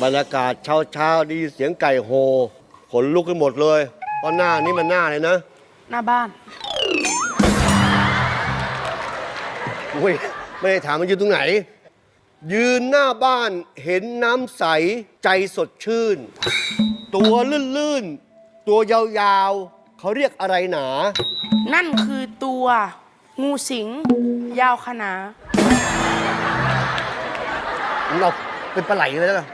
บรรยากาศเช้าดีเสียงไก่โฮขนลุกขึ้นหมดเลยเพราะหน้านี้มันหน้าเลยนะ หน้าบ้าน อุ้ยไม่ได้ถามมันอยู่ตรงไหน ยืนหน้าบ้านเห็นน้ำใสใจสดชื่น ตัวลื่นๆ ตัวยาวๆ เขาเรียกอะไรหนา นั่นคือตัวงูสิงยาวขนา เราเป็นปลาไหลเลยนะ